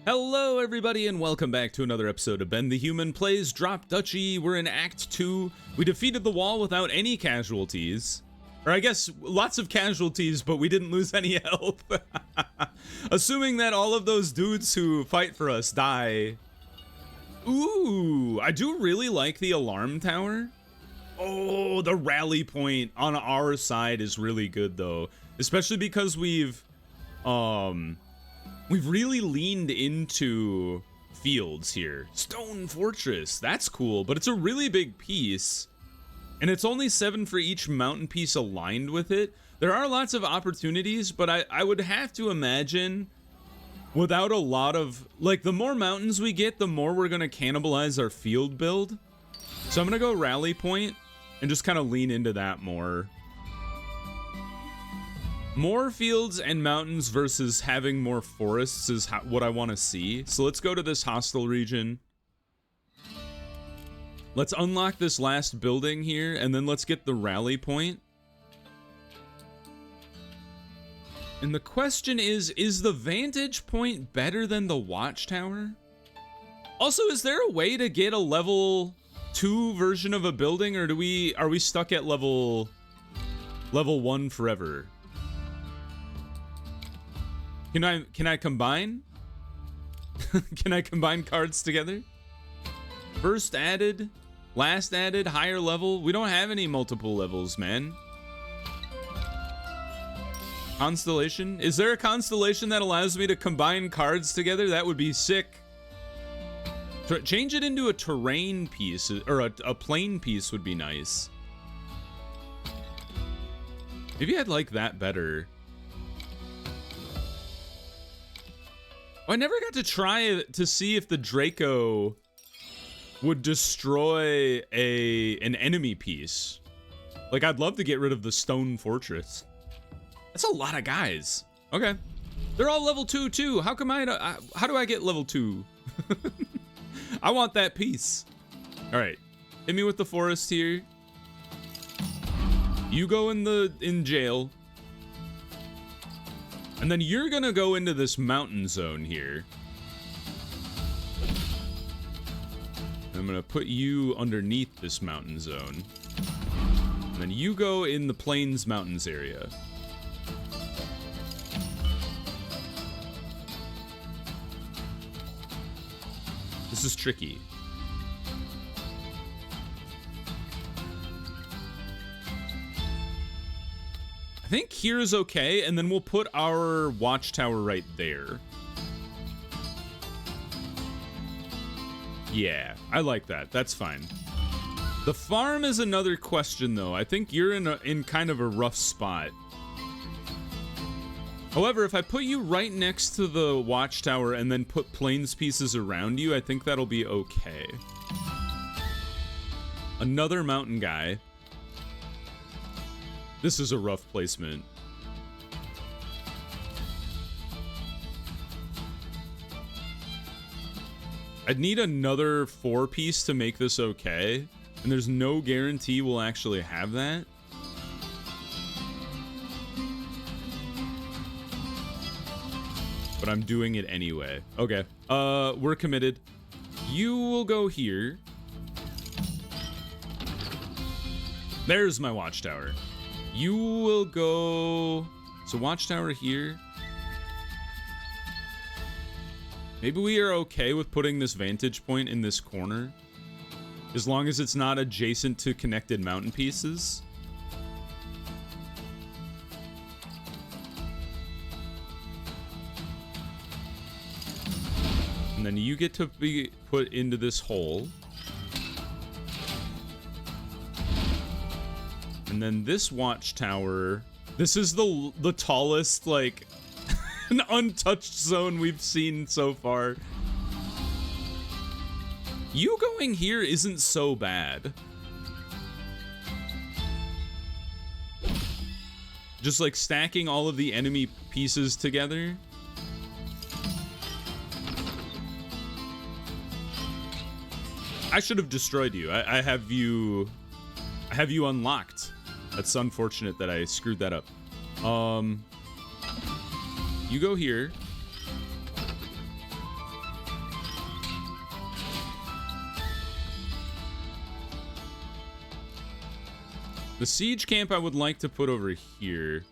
Hello everybody and welcome back to another episode of Ben the Human Plays Drop Duchy. We're in Act 2. We defeated the wall without any casualties. Or I guess lots of casualties, but we didn't lose any health. Assuming that all of those dudes who fight for us die. Ooh, I do really like the alarm tower. Oh, the rally point on our side is really good though. Especially because we've really leaned into fields here. Stone Fortress, that's cool, but it's a really big piece. And it's only 7 for each mountain piece aligned with it. There are lots of opportunities, but I would have to imagine without a lot of, like, the more mountains we get, the more we're gonna cannibalize our field build. So I'm gonna go rally point and just kind of lean into that more. More fields and mountains versus having more forests is what I want to see. So let's go to this hostile region. Let's unlock this last building here, and then let's get the rally point. And the question is the vantage point better than the watchtower? Also, is there a way to get a level 2 version of a building, or are we stuck at level 1 forever? Can I combine? Can I combine cards together? First added, last added, higher level. We don't have any multiple levels, man. Constellation? Is there a constellation that allows me to combine cards together? That would be sick. Change it into a terrain piece, or a plane piece would be nice. Maybe I'd like that better. I never got to try to see if the Draco would destroy an enemy piece. Like, I'd love to get rid of the Stone Fortress. That's a lot of guys. Okay. They're all level 2 too. How come how do I get level 2? I want that piece. All right. Hit me with the forest here. You go in jail. And then you're gonna go into this mountain zone here. I'm gonna put you underneath this mountain zone. And then you go in the plains mountains area. This is tricky. I think here is okay, and then we'll put our watchtower right there. Yeah, I like that. That's fine. The farm is another question, though. I think you're in kind of a rough spot. However, if I put you right next to the watchtower and then put plains pieces around you, I think that'll be okay. Another mountain guy. This is a rough placement. I'd need another 4 piece to make this okay, and there's no guarantee we'll actually have that. But I'm doing it anyway. Okay, we're committed. You will go here. There's my watchtower. You will go... So watchtower here. Maybe we are okay with putting this vantage point in this corner. As long as it's not adjacent to connected mountain pieces. And then you get to be put into this hole. And then this watchtower, this is the tallest, like, an untouched zone we've seen so far. You going here isn't so bad. Just like stacking all of the enemy pieces together. I should have destroyed you. I have you unlocked. That's unfortunate that I screwed that up. You go here. The siege camp I would like to put over here.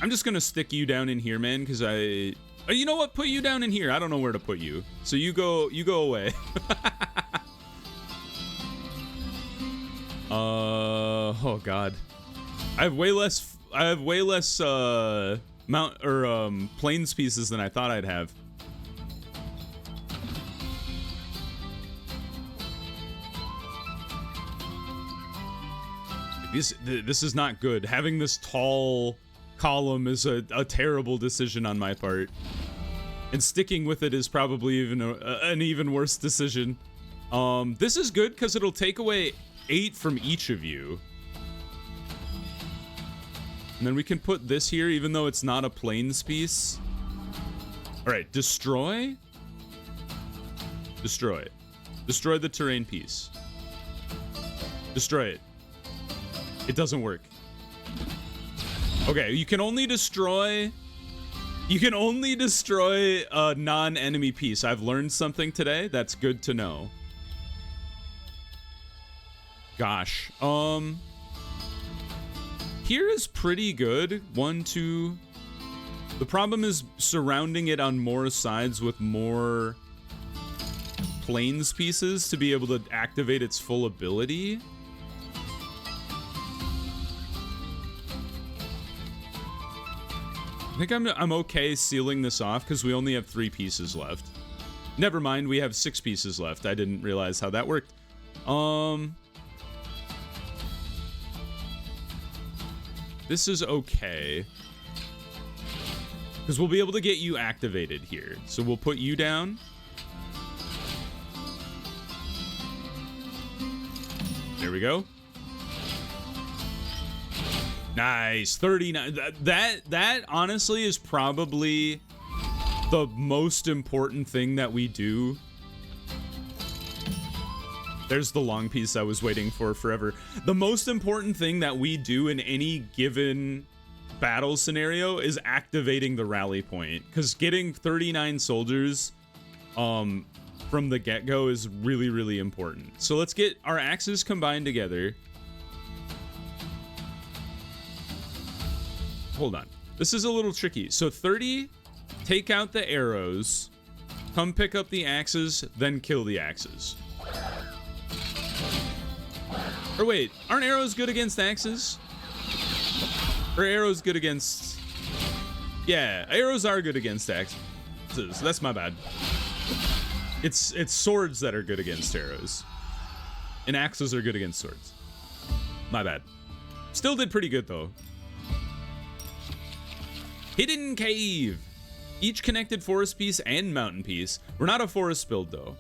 I'm just gonna stick you down in here, man, because I... Oh, you know what? Put you down in here. I don't know where to put you. So you go away. Oh god. I have way less mount or plains pieces than I thought I'd have. This is not good. Having this tall column is a terrible decision on my part, and sticking with it is probably even an even worse decision. This is good because it'll take away 8 from each of you, and then we can put this here even though it's not a plains piece. All right, destroy the terrain piece. Destroy it. It doesn't work. Okay, you can only destroy a non-enemy piece. I've learned something today. That's good to know. Gosh. Here is pretty good. 1, 2. The problem is surrounding it on more sides with more plains pieces to be able to activate its full ability. I think I'm okay sealing this off because we only have 3 pieces left. Never mind, we have 6 pieces left. I didn't realize how that worked. This is okay. Because we'll be able to get you activated here. So we'll put you down. There we go. Nice, 39. That honestly is probably the most important thing that we do. There's the long piece I was waiting for forever. The most important thing that we do in any given battle scenario is activating the rally point, because getting 39 soldiers from the get-go is really, really important. So let's get our axes combined together. Hold on. This is a little tricky. So 30, take out the arrows, come pick up the axes, then kill the axes. Or wait, aren't arrows good against axes? Or arrows good against... Yeah, arrows are good against axes. So that's my bad. It's swords that are good against arrows. And axes are good against swords. My bad. Still did pretty good though. Hidden cave. Each connected forest piece and mountain piece. We're not a forest build though.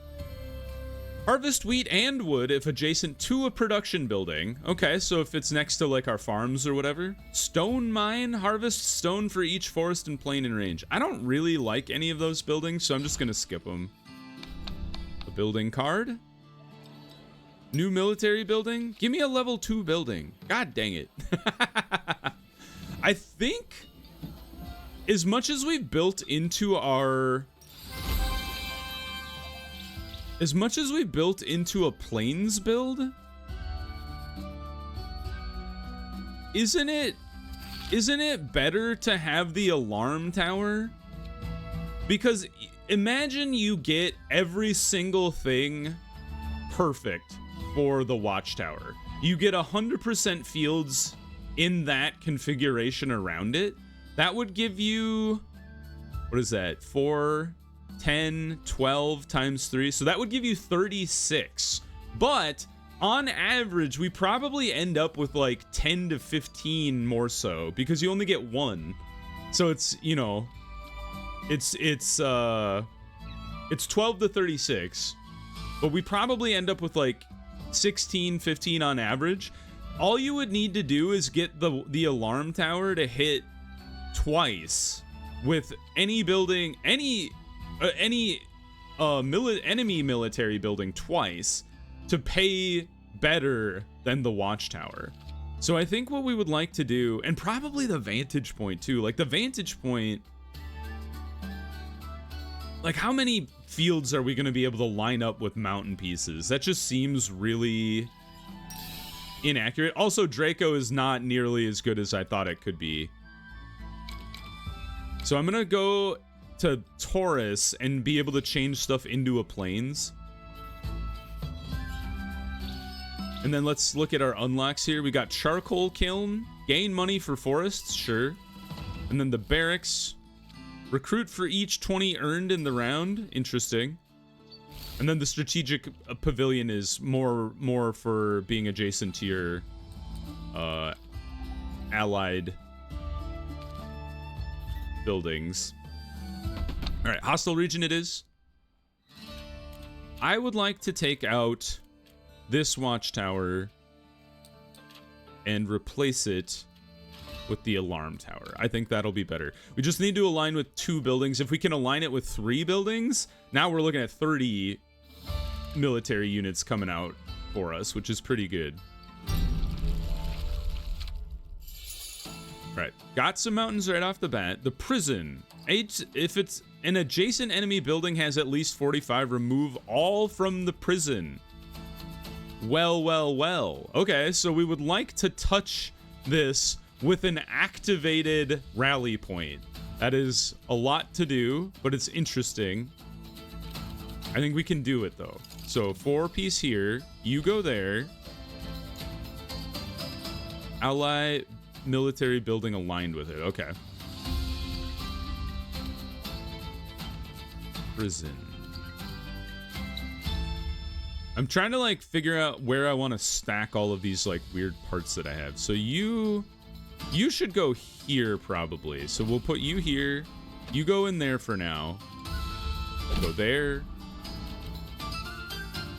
Harvest wheat and wood if adjacent to a production building. Okay, so if it's next to like our farms or whatever. Stone mine. Harvest stone for each forest and plain and range. I don't really like any of those buildings, so I'm just gonna skip them. A building card. New military building. Give me a level 2 building. God dang it. I think... as much as we've built into a plains build, isn't it better to have the alarm tower? Because imagine you get every single thing perfect for the watchtower. You get 100% fields in that configuration around it. That would give you, what is that? 4, 10, 12 times 3. So that would give you 36. But on average, we probably end up with like 10 to 15 more so because you only get 1. So it's, you know, it's 12 to 36. But we probably end up with like 16, 15 on average. All you would need to do is get the alarm tower to hit twice with any building, enemy military building twice to pay better than the watchtower. So I think what we would like to do, and probably the vantage point too, like the vantage point, like how many fields are we going to be able to line up with mountain pieces? That just seems really inaccurate. Also, Draco is not nearly as good as I thought it could be. So I'm going to go to Taurus and be able to change stuff into a plains. And then let's look at our unlocks here. We got charcoal kiln, gain money for forests, sure. And then the barracks, recruit for each 20 earned in the round, interesting. And then the strategic pavilion is more for being adjacent to your allied buildings. All right, hostile region it is. I would like to take out this watchtower and replace it with the alarm tower. I think that'll be better. We just need to align with 2 buildings. If we can align it with 3 buildings, now we're looking at 30 military units coming out for us, which is pretty good. All right, got some mountains right off the bat. The prison. If it's an adjacent enemy building has at least 45, remove all from the prison. Well, well, well. Okay, so we would like to touch this with an activated rally point. That is a lot to do, but it's interesting. I think we can do it, though. So 4-piece here. You go there. Ally military building aligned with it. Okay. Prison. I'm trying to like figure out where I want to stack all of these like weird parts that I have. So you should go here probably. So we'll put you here. You go in there for now. Go there.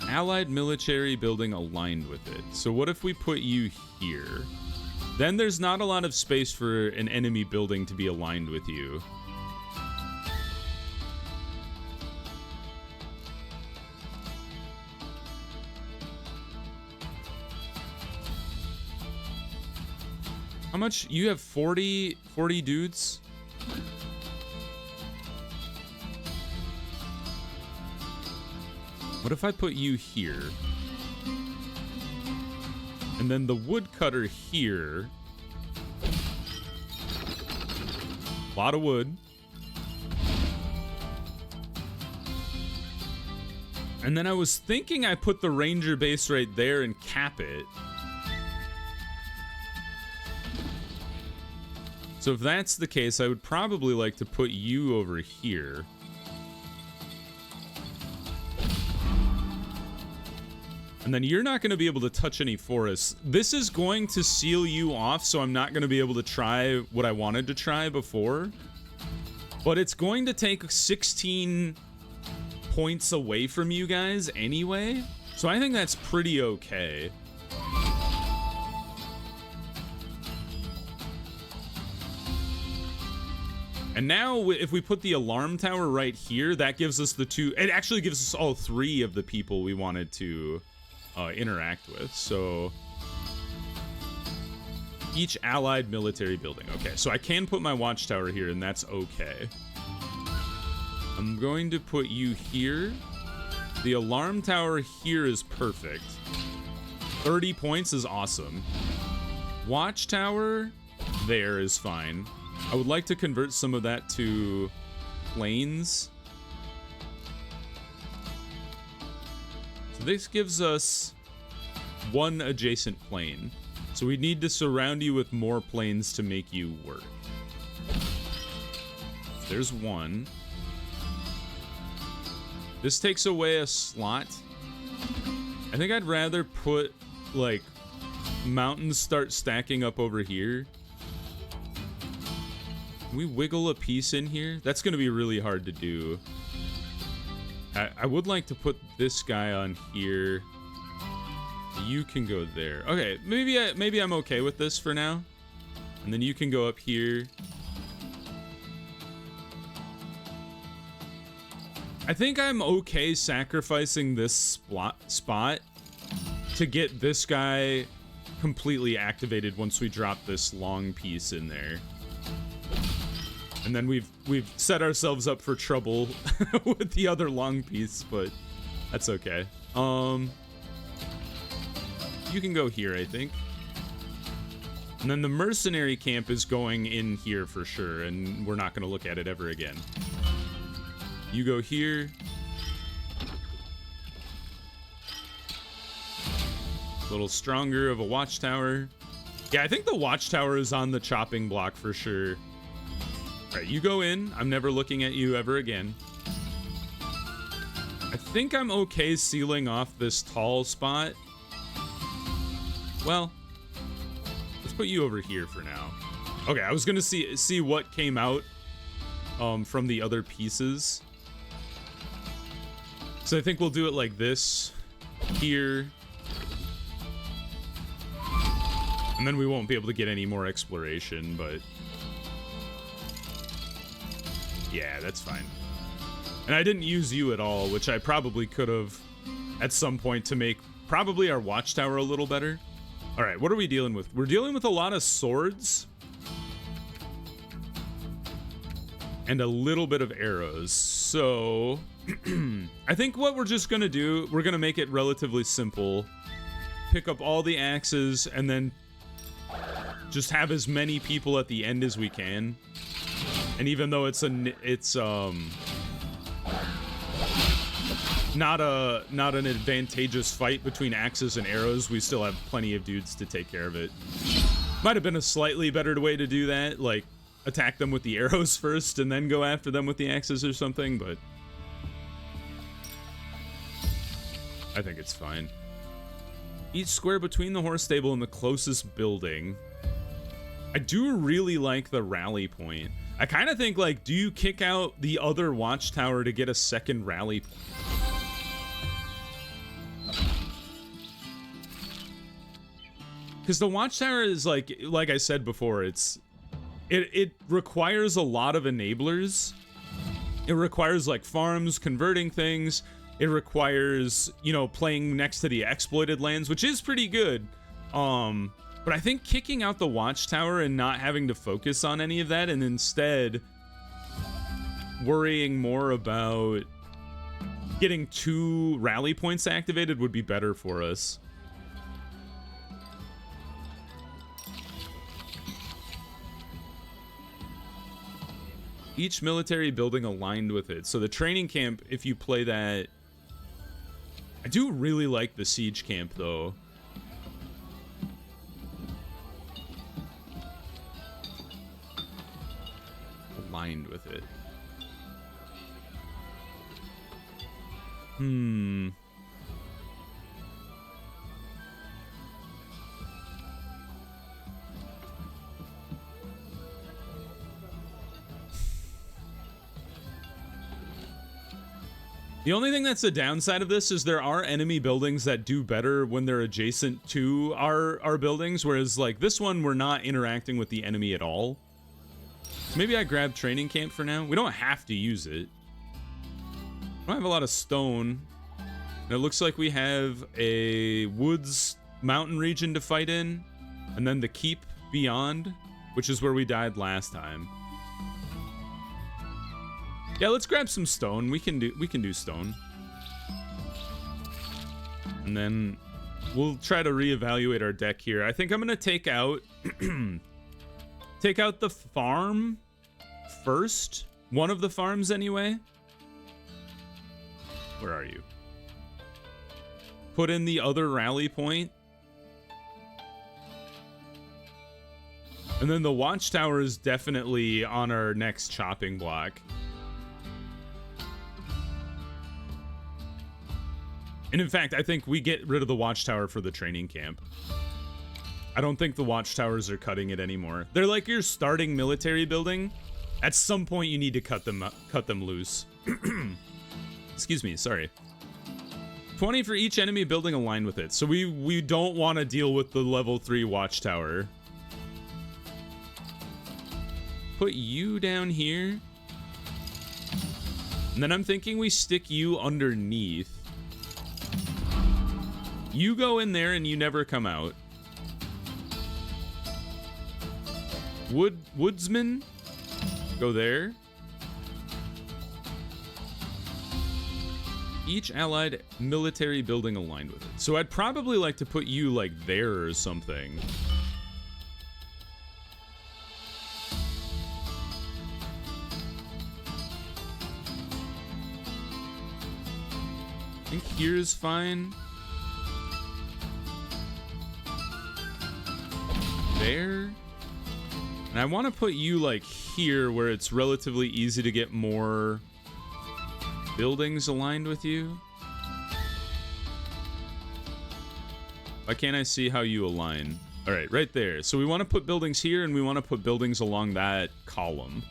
Allied military building aligned with it. So what if we put you here? Then there's not a lot of space for an enemy building to be aligned with you. How much? You have 40 dudes? What if I put you here? And then the woodcutter here. A lot of wood. And then I was thinking I put the ranger base right there and cap it. So if that's the case, I would probably like to put you over here. And then you're not going to be able to touch any forests. This is going to seal you off, so I'm not going to be able to try what I wanted to try before. But it's going to take 16 points away from you guys anyway. So I think that's pretty okay. And now, if we put the alarm tower right here, that gives us the 2... It actually gives us all 3 of the people we wanted to interact with. So each allied military building. Okay, so I can put my watchtower here, and that's okay. I'm going to put you here. The alarm tower here is perfect. 30 points is awesome. Watchtower there is fine. I would like to convert some of that to plains. So this gives us 1 adjacent plain. So we need to surround you with more plains to make you work. There's 1. This takes away a slot. I think I'd rather put, like, mountains start stacking up over here. Can we wiggle a piece in here? That's going to be really hard to do. I would like to put this guy on here. You can go there. Okay, maybe I'm okay with this for now. And then you can go up here. I think I'm okay sacrificing this spot to get this guy completely activated once we drop this long piece in there. And then we've set ourselves up for trouble with the other long piece, but that's okay. You can go here, I think. And then the mercenary camp is going in here for sure, and we're not going to look at it ever again. You go here. A little stronger of a watchtower. Yeah, I think the watchtower is on the chopping block for sure. All right, you go in. I'm never looking at you ever again. I think I'm okay sealing off this tall spot. Well, let's put you over here for now. Okay, I was gonna see what came out from the other pieces. So I think we'll do it like this here. And then we won't be able to get any more exploration, but yeah, that's fine. And I didn't use you at all, which I probably could have at some point to make probably our watchtower a little better. All right, what are we dealing with? We're dealing with a lot of swords and a little bit of arrows. So I think what we're just gonna do, we're gonna make it relatively simple. Pick up all the axes and then just have as many people at the end as we can. And even though it's not an advantageous fight between axes and arrows, we still have plenty of dudes to take care of it. Might have been a slightly better way to do that, like attack them with the arrows first and then go after them with the axes or something, but I think it's fine. Each square between the horse stable and the closest building. I do really like the rally point. I kind of think, like, do you kick out the other watchtower to get a second rally point? Because the watchtower is, like I said before, it requires a lot of enablers. It requires, like, farms, converting things. It requires, you know, playing next to the exploited lands, which is pretty good. But I think kicking out the watchtower and not having to focus on any of that and instead worrying more about getting 2 rally points activated would be better for us. Each military building aligned with it. So the training camp, if you play that... I do really like the siege camp, though. Aligned with it. The only thing that's the downside of this is there are enemy buildings that do better when they're adjacent to our buildings, whereas like this one, we're not interacting with the enemy at all. So maybe I grab training camp for now. We don't have to use it. I don't have a lot of stone. And it looks like we have a woods mountain region to fight in, and then the keep beyond, which is where we died last time. Yeah, let's grab some stone. We can do stone. And then we'll try to reevaluate our deck here. I think I'm gonna take out take out the farm first. One of the farms anyway. Where are you? Put in the other rally point. And then the watchtower is definitely on our next chopping block. And in fact, I think we get rid of the watchtower for the training camp. I don't think the watchtowers are cutting it anymore. They're like your starting military building. At some point, you need to cut them loose. Excuse me, sorry. 20 for each enemy building aligned with it. So we don't want to deal with the level 3 watchtower. Put you down here. And then I'm thinking we stick you underneath. You go in there and you never come out. Woodsman? Go there. Each allied military building aligned with it. So I'd probably like to put you like there or something. I think here's fine. There. And I want to put you like here where it's relatively easy to get more buildings aligned with you. Why can't I see how you align? All right, right there. So we want to put buildings here and we want to put buildings along that column.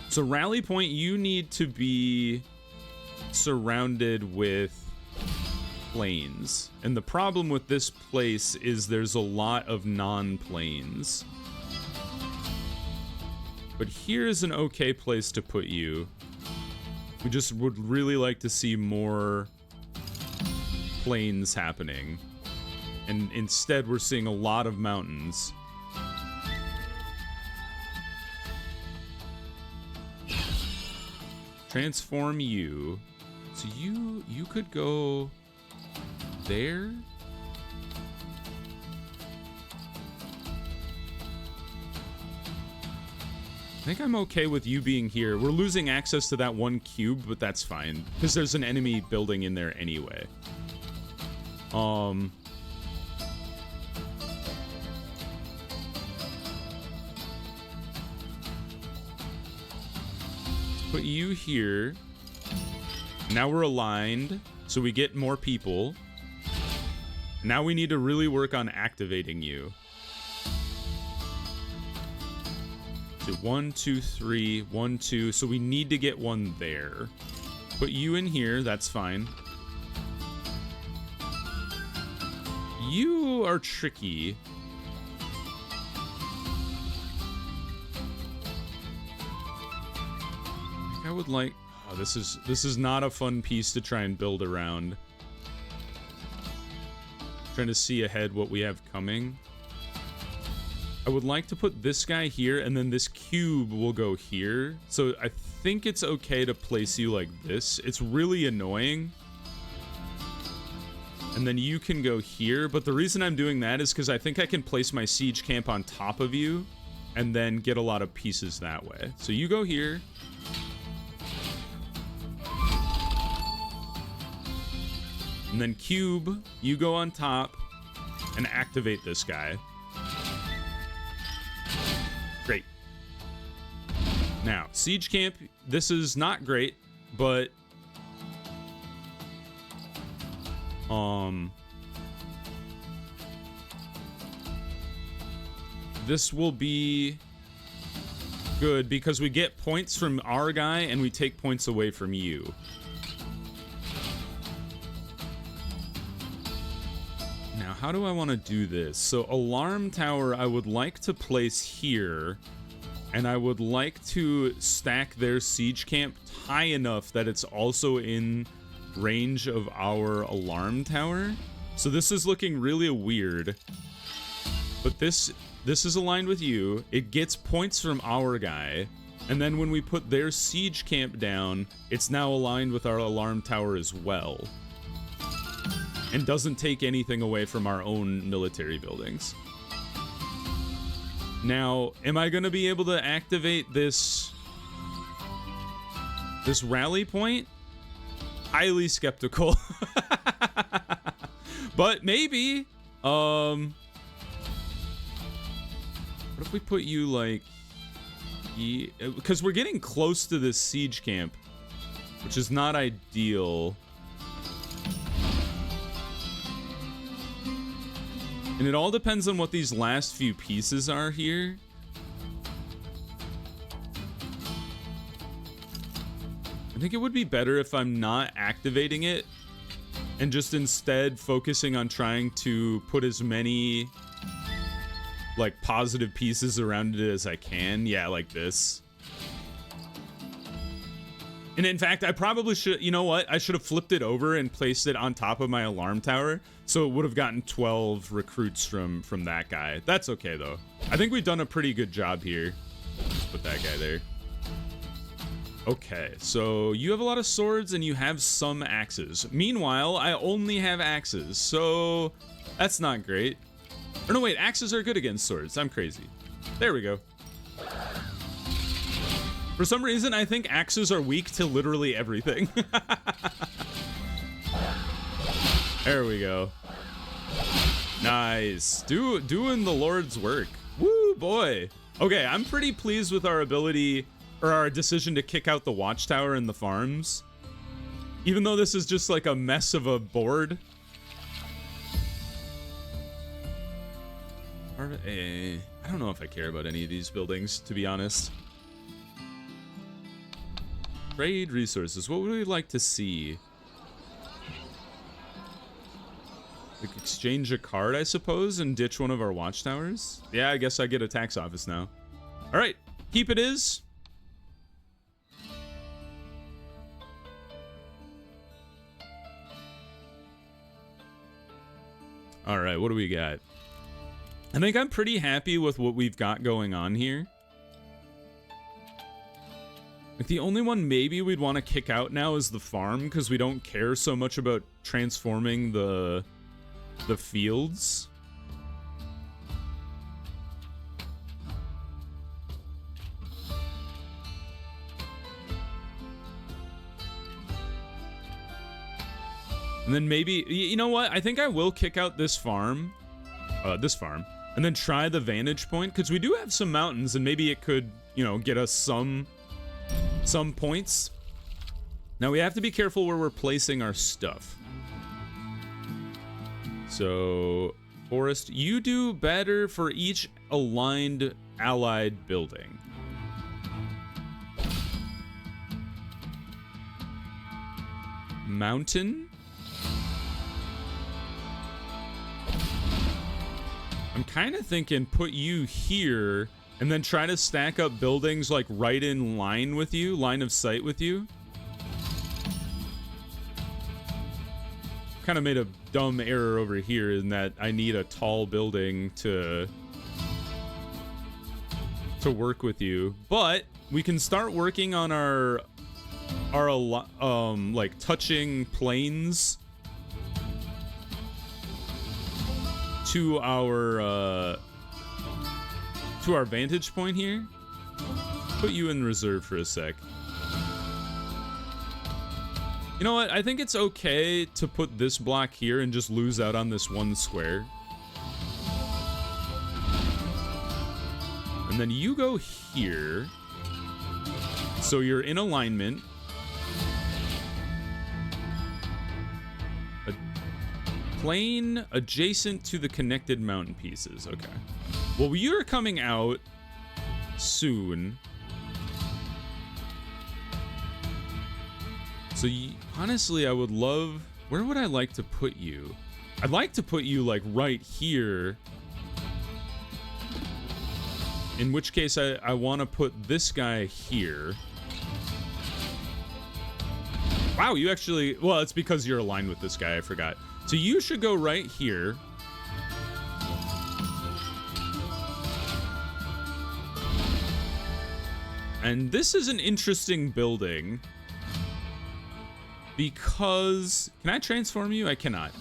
So rally point, you need to be surrounded with plains. And the problem with this place is there's a lot of non-plains. But here's an okay place to put you. We just would really like to see more plains happening. And instead we're seeing a lot of mountains. Transform you. So you could go there. I think I'm okay with you being here. We're losing access to that one cube, but that's fine because there's an enemy building in there anyway. Let's put you here. Now we're aligned, so we get more people. Now we need to really work on activating you. So 1, 2, 3, 1, 2. So we need to get one there. Put you in here, that's fine. You are tricky. I would like... Oh, this is not a fun piece to try and build around. Trying to see ahead what we have coming. I would like to put this guy here, and then this cube will go here. So I think it's okay to place you like this. It's really annoying. And then you can go here, but the reason I'm doing that is because I think I can place my siege camp on top of you, and then get a lot of pieces that way. So you go here. And then cube, you go on top, and activate this guy. Great. Now, siege camp, this is not great, but this will be good because we get points from our guy and we take points away from you. Now, how do I want to do this? So, alarm tower I would like to place here, and I would like to stack their siege camp high enough that it's also in range of our alarm tower. So this is looking really weird, but this is aligned with you. It gets points from our guy, and then when we put their siege camp down, it's now aligned with our alarm tower as well. And doesn't take anything away from our own military buildings. Now, am I going to be able to activate this rally point? Highly skeptical. But maybe. What if we put you like... Because we're getting close to this siege camp, which is not ideal. And it all depends on what these last few pieces are here. I think it would be better if I'm not activating it and just instead focusing on trying to put as many like positive pieces around it as I can. Yeah, like this. And in fact, I probably should, you know what? I should have flipped it over and placed it on top of my alarm tower. So it would have gotten 12 recruits from that guy. That's okay, though. I think we've done a pretty good job here. put that guy there. Okay, so you have a lot of swords and you have some axes. Meanwhile, I only have axes, so that's not great. Or no, wait, axes are good against swords. I'm crazy. There we go. For some reason, I think axes are weak to literally everything. There we go. Nice. Doing the Lord's work. Woo, boy. Okay, I'm pretty pleased with our ability, or our decision to kick out the watchtower and the farms. Even though this is just like a mess of a board. I don't know if I care about any of these buildings, to be honest. Trade resources. What would we like to see? Like exchange a card, I suppose, and ditch one of our watchtowers? Yeah, I guess I get a tax office now. All right, keep it is. All right, what do we got? I think I'm pretty happy with what we've got going on here. Like the only one maybe we'd want to kick out now is the farm, because we don't care so much about transforming the fields. And then maybe, you know what? I think I will kick out this farm, and then try the vantage point, because we do have some mountains, and maybe it could, you know, get us some points. Now we have to be careful where we're placing our stuff. So, Forest, you do better for each aligned allied building. Mountain. I'm kind of thinking put you here and then try to stack up buildings like right in line with you, line of sight with you. Kind of made a dumb error over here in that I need a tall building to work with you, but we can start working on our like touching planes to our vantage point here. Put you in reserve for a sec. You know what? I think it's okay to put this block here and just lose out on this one square. And then you go here. So you're in alignment. A plane adjacent to the connected mountain pieces. Okay. Well, you're coming out soon. So honestly, I would love... Where would I like to put you? I'd like to put you like right here. In which case, I want to put this guy here. Wow, you actually... Well, it's because you're aligned with this guy, I forgot. So you should go right here. And this is an interesting building. Because... Can I transform you? I cannot.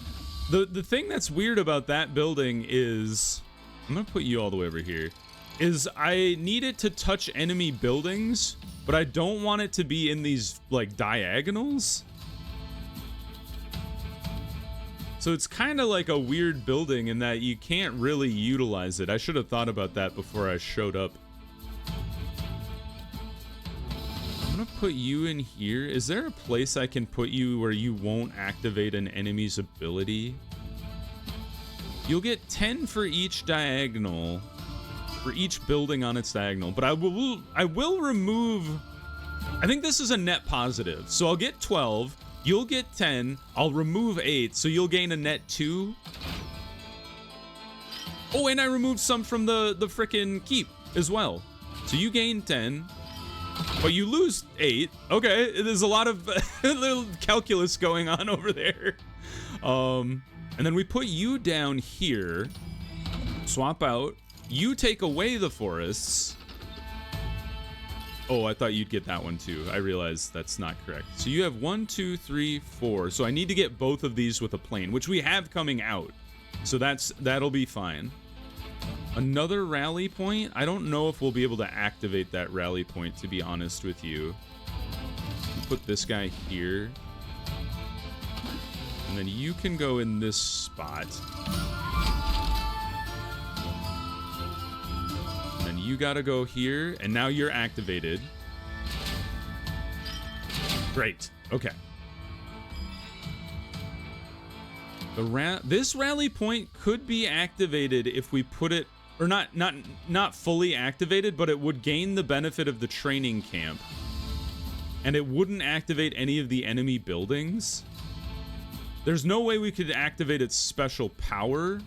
The thing that's weird about that building is... I'm going to put you all the way over here. Is I need it to touch enemy buildings, but I don't want it to be in these, like, diagonals. So it's kind of like a weird building in that you can't really utilize it. I should have thought about that before I showed up. I'm gonna put you in here. Is there a place I can put you where you won't activate an enemy's ability? You'll get 10 for each diagonal. For each building on its diagonal, but I will remove... I think this is a net positive, so I'll get 12, you'll get 10, I'll remove 8, so you'll gain a net 2. Oh, and I removed some from the frickin' keep as well. So you gain 10, but you lose 8. Okay, there's a lot of little calculus going on over there. And then we put you down here, swap out. You take away the forests. Oh, I thought you'd get that one too. I realized that's not correct. So you have 1, 2, 3, 4. So I need to get both of these with a plane, which we have coming out. So that'll be fine. Another rally point. I don't know if we'll be able to activate that rally point, to be honest with you. Put this guy here. And then you can go in this spot. And then you gotta go here, and now you're activated. Great. Okay. This rally point could be activated if we put it, or not fully activated, but it would gain the benefit of the training camp. And it wouldn't activate any of the enemy buildings. There's no way we could activate its special power.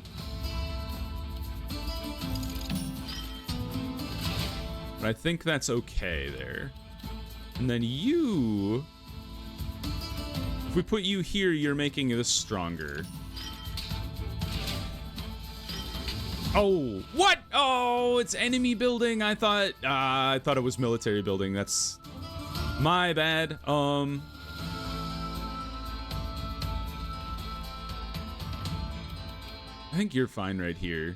But I think that's okay there. And then you... If we put you here, you're making this stronger. Oh, what? Oh, it's enemy building. I thought it was military building. That's my bad. I think you're fine right here.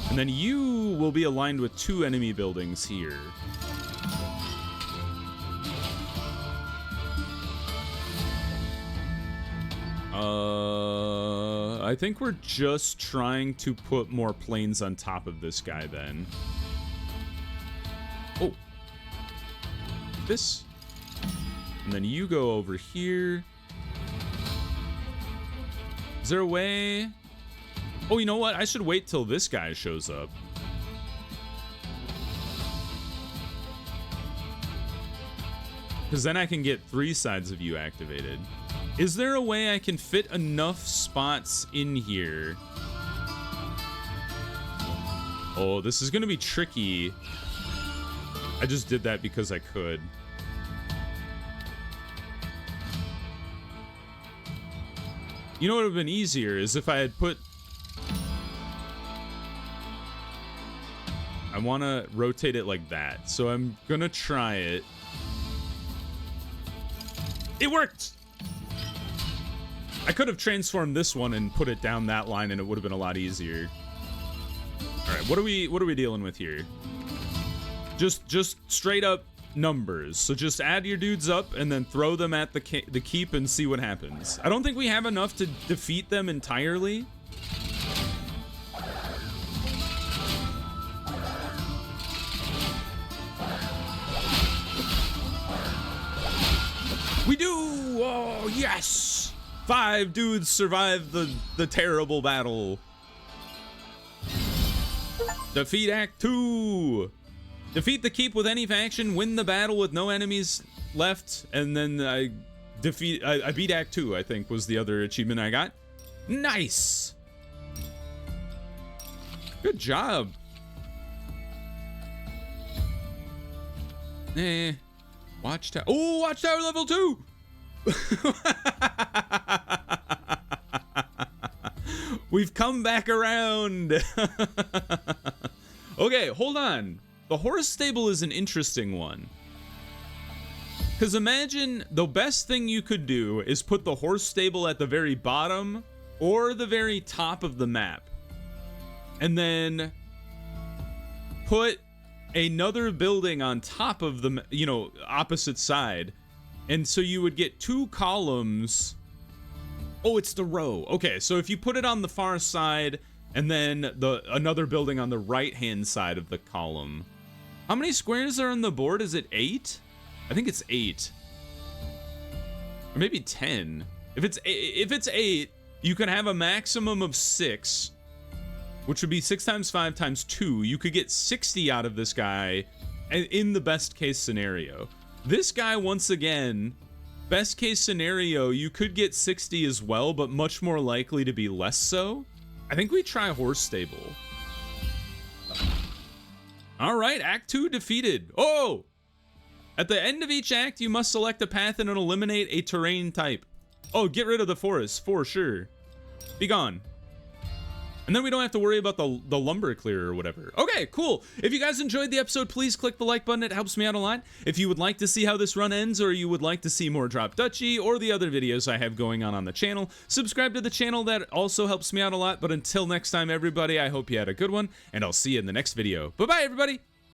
And then you will be aligned with 2 enemy buildings here. I think we're just trying to put more planes on top of this guy then. Oh. This. And then you go over here. Is there a way? Oh, you know what? I should wait till this guy shows up. Because then I can get 3 sides of you activated. Is there a way I can fit enough spots in here? Oh, this is going to be tricky. I just did that because I could. You know what would have been easier is if I had put... I want to rotate it like that. So I'm going to try it. It worked! I could have transformed this one and put it down that line and it would have been a lot easier. All right, what are we dealing with here? Just straight up numbers. So just add your dudes up and then throw them at the keep and see what happens. I don't think we have enough to defeat them entirely. We do! Oh, yes! 5 dudes survived the terrible battle. Defeat Act 2. Defeat the keep with any faction, win the battle with no enemies left, and then I beat Act 2, I think, was the other achievement I got. Nice! Good job. Watchtower. Oh, Watchtower level 2! We've come back around. Okay, hold on. The horse stable is an interesting one. Because imagine the best thing you could do is put the horse stable at the very bottom or the very top of the map. And then put another building on top of the, opposite side. And so you would get 2 columns. Oh, it's the row. Okay, so if you put it on the far side and then another building on the right-hand side of the column. How many squares are on the board? Is it 8? I think it's 8. Or maybe 10. If it's 8, you can have a maximum of 6, which would be 6 times 5 times 2. You could get 60 out of this guy in the best case scenario. This guy, once again, best case scenario, you could get 60 as well, but much more likely to be less so. I think we try horse stable. All right, Act 2 defeated. Oh! At the end of each act, you must select a path and eliminate a terrain type. Oh, get rid of the forest, for sure. Be gone. And then we don't have to worry about the lumber clear or whatever. Okay, cool. If you guys enjoyed the episode, please click the like button. It helps me out a lot. If you would like to see how this run ends, or you would like to see more Drop Duchy or the other videos I have going on the channel, subscribe to the channel. That also helps me out a lot. But until next time, everybody, I hope you had a good one, and I'll see you in the next video. Bye-bye, everybody.